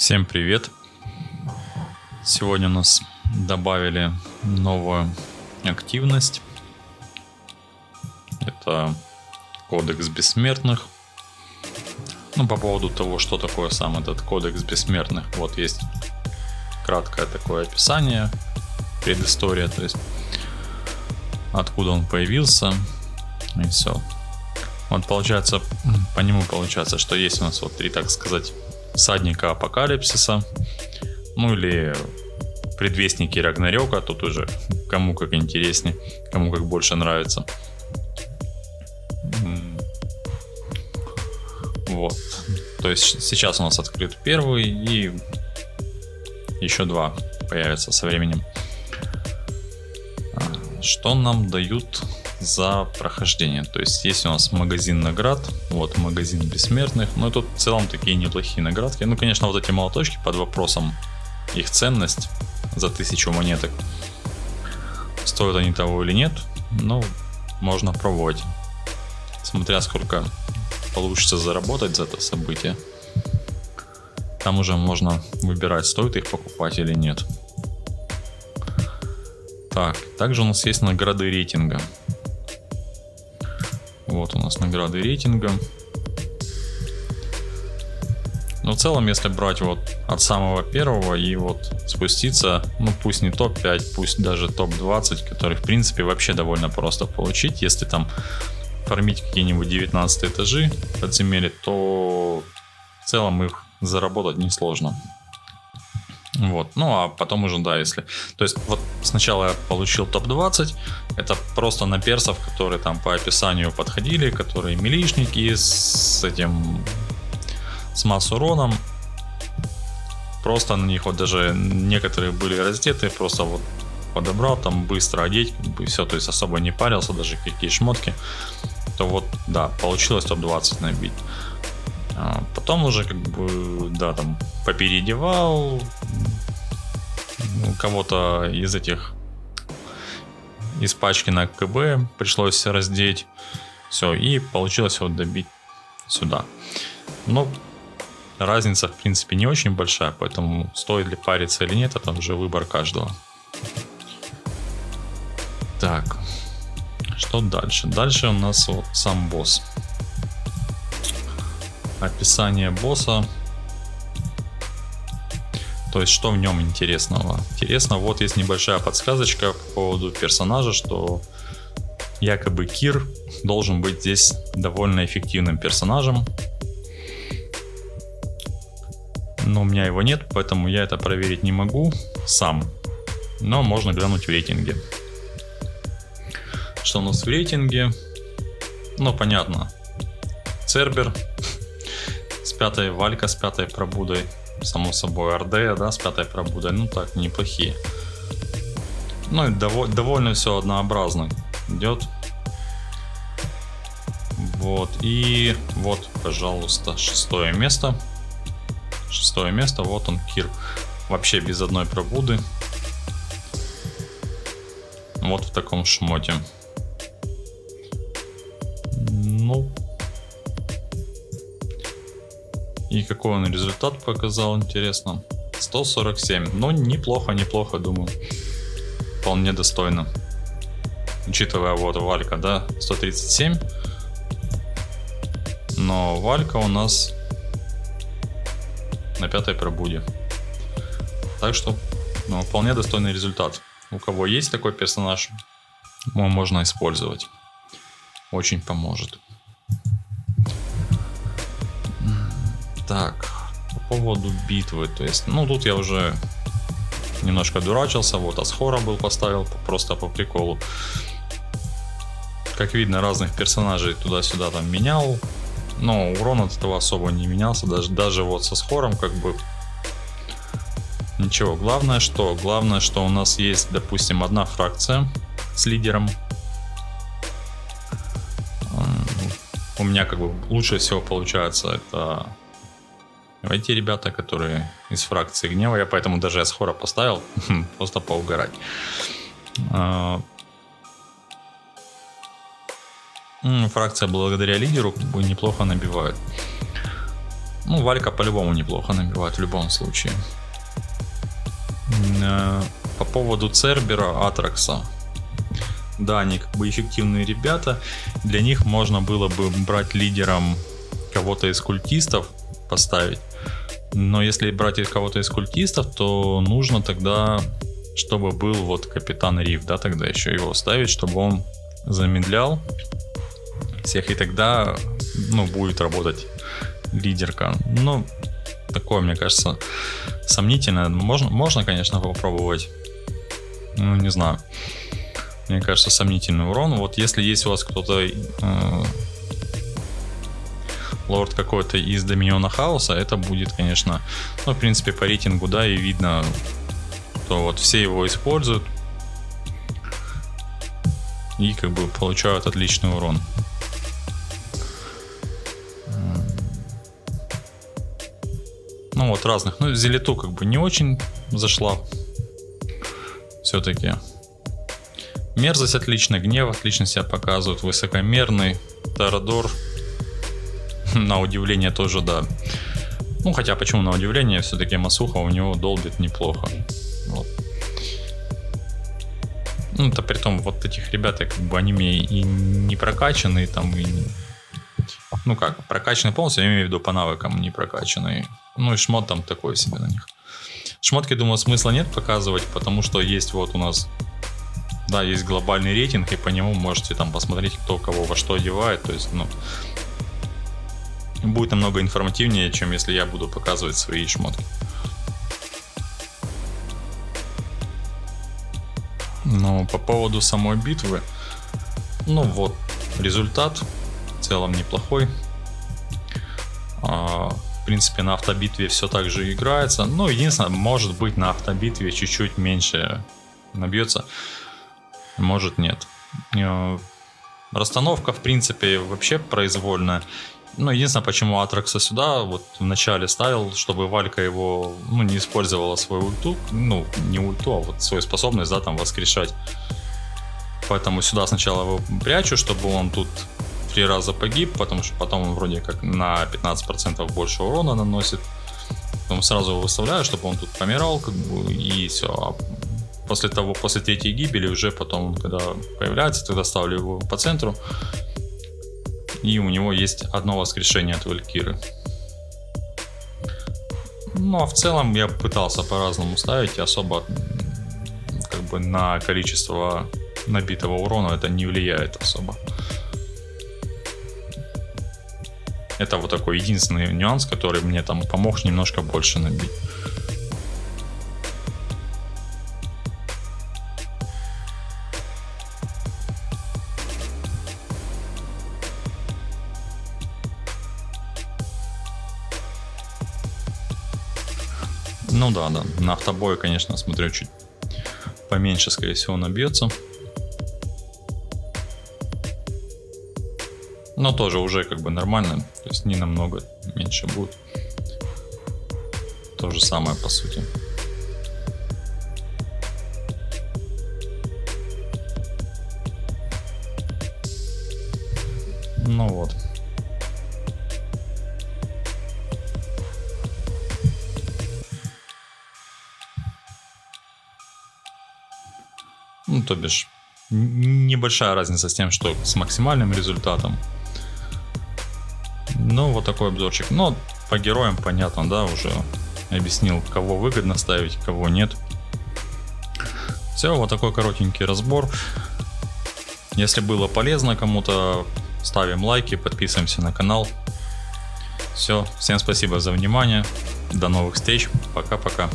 Всем привет! Сегодня у нас добавили новую активность. Это Кодекс Бессмертных. По поводу того, что такое сам этот Кодекс Бессмертных, вот есть краткое такое описание, предыстория, то есть откуда он появился и все. Вот получается, по нему получается, что есть у нас вот три, так сказать, всадника апокалипсиса, или предвестники Рагнарёка, тут уже кому как интереснее, кому как больше нравится. Вот, то есть сейчас у нас открыт первый и еще два появятся со временем. Что нам дают за прохождение? То есть есть у нас магазин наград, вот магазин бессмертных, но тут в целом такие неплохие наградки. Конечно, вот эти молоточки под вопросом их ценность за 1000 монеток, стоят они того или нет, можно пробовать, смотря сколько получится заработать за это событие. Там уже можно выбирать, стоит их покупать или нет. Так, также у нас есть награды рейтинга. Вот у нас награды рейтинга. Но в целом, если брать вот от самого первого и вот спуститься, пусть не топ-5, пусть даже топ-20, который в принципе вообще довольно просто получить, если там фармить какие-нибудь 19 этажи подземелья, то в целом их заработать несложно. Вот, а потом уже, если... То есть, вот сначала я получил топ-20, это просто на персов, которые там по описанию подходили, которые милишники с масс уроном. Просто на них вот даже некоторые были раздеты, просто вот подобрал, там быстро одеть, все, то есть особо не парился, даже какие шмотки. То вот, получилось топ-20 набить. Потом уже там попереодевал, кого-то из пачки на КБ пришлось раздеть. Все, и получилось вот добить сюда. Разница в принципе не очень большая, поэтому стоит ли париться или нет, это уже выбор каждого. Так, что дальше? Дальше у нас вот сам босс. Описание босса. То есть, что в нем интересного? Интересно, вот есть небольшая подсказочка по поводу персонажа, что якобы Кир должен быть здесь довольно эффективным персонажем. Но у меня его нет, поэтому я это проверить не могу сам. Но можно глянуть в рейтинге. Что у нас в рейтинге? Понятно. Цербер с 5-й, Валька с 5-й пробудой. Само собой, Ордея, с 5-й пробудой. Так, неплохие. И довольно все однообразно идет. Вот. И вот, пожалуйста, 6-е место. 6-е место, вот он, Кир. Вообще без одной пробуды. Вот в таком шмоте. И какой он результат показал, интересно. 147. Неплохо, думаю. Вполне достойно. Учитывая вот Валька, 137. Но Валька у нас на 5-й пробуде. Так что, вполне достойный результат. У кого есть такой персонаж, его можно использовать. Очень поможет. Так, по поводу битвы, то есть, тут я уже немножко дурачился, вот Асхора был поставил, просто по приколу. Как видно, разных персонажей туда-сюда там менял, но урон от этого особо не менялся, даже вот со Асхором ничего. Главное, что у нас есть, допустим, одна фракция с лидером. У меня лучше всего получается это эти ребята, которые из фракции гнева. Я поэтому даже Асхора поставил, просто поугарать. Фракция благодаря лидеру неплохо набивает. Ну, Валька по-любому неплохо набивает в любом случае. По поводу Цербера, Атракса. Да, они как бы эффективные ребята. Для них можно было бы брать лидером кого-то из культистов, поставить. Но если брать кого-то из культистов, то нужно тогда, чтобы был вот капитан Риф, да, тогда еще его ставить, чтобы он замедлял всех, и тогда, ну, будет работать лидерка. Ну, такое, мне кажется, сомнительное. Можно, конечно, попробовать. Ну, не знаю. Мне кажется, сомнительный урон. Вот если есть у вас кто-то лорд какой-то из Доминиона Хаоса, это будет, конечно, ну, в принципе, по рейтингу, да, и видно, что вот все его используют и как бы получают отличный урон. Ну вот разных. Ну, Зелиту как бы не очень зашла. Все-таки. Мерзость отлично, гнев отлично себя показывает, высокомерный. Торадор, на удивление, тоже, да. Ну, хотя, почему на удивление, все-таки Масуха у него долбит неплохо. Вот. Ну, это при том, вот этих ребят, как бы, они мне и не прокачанные, там, и... Ну как, прокачанные полностью, я имею в виду по навыкам не прокачанные. Ну и шмот там такой себе на них. Шмотки, думаю, смысла нет показывать, потому что есть вот у нас... Да, есть глобальный рейтинг, и по нему можете там посмотреть, кто кого во что одевает. То есть, ну, будет намного информативнее, чем если я буду показывать свои шмотки. Но по поводу самой битвы, ну вот, результат в целом неплохой. В принципе, на автобитве все так же играется. Ну, единственное, может быть, на автобитве чуть-чуть меньше набьется. Может, нет. Расстановка, в принципе, вообще произвольная. Ну, единственное, почему Атракса сюда вот в начале ставил, чтобы Валька его, ну, не использовала свою ульту. Ну, не ульту, а вот свою способность, да, там, воскрешать. Поэтому сюда сначала его прячу, чтобы он тут 3 раза погиб, потому что потом он вроде как на 15% больше урона наносит. Потом сразу его выставляю, чтобы он тут помирал, как бы, и все. После 3-й гибели уже потом, когда появляется, тогда ставлю его по центру. И у него есть одно воскрешение от Валькиры. Ну а в целом я пытался по-разному ставить, и особо как бы на количество набитого урона это не влияет особо. Это вот такой единственный нюанс, который мне там помог немножко больше набить. Ну да, на автобое, конечно, смотрю, чуть поменьше, скорее всего, набьется. Но тоже уже как бы нормально, то есть не намного меньше будет. То же самое по сути. Ну вот. Ну, то бишь, небольшая разница с тем, что с максимальным результатом. Ну, вот такой обзорчик. Но по героям понятно, да, уже объяснил, кого выгодно ставить, кого нет. Все, вот такой коротенький разбор. Если было полезно кому-то, ставим лайки, подписываемся на канал. Все, всем спасибо за внимание. До новых встреч. Пока-пока.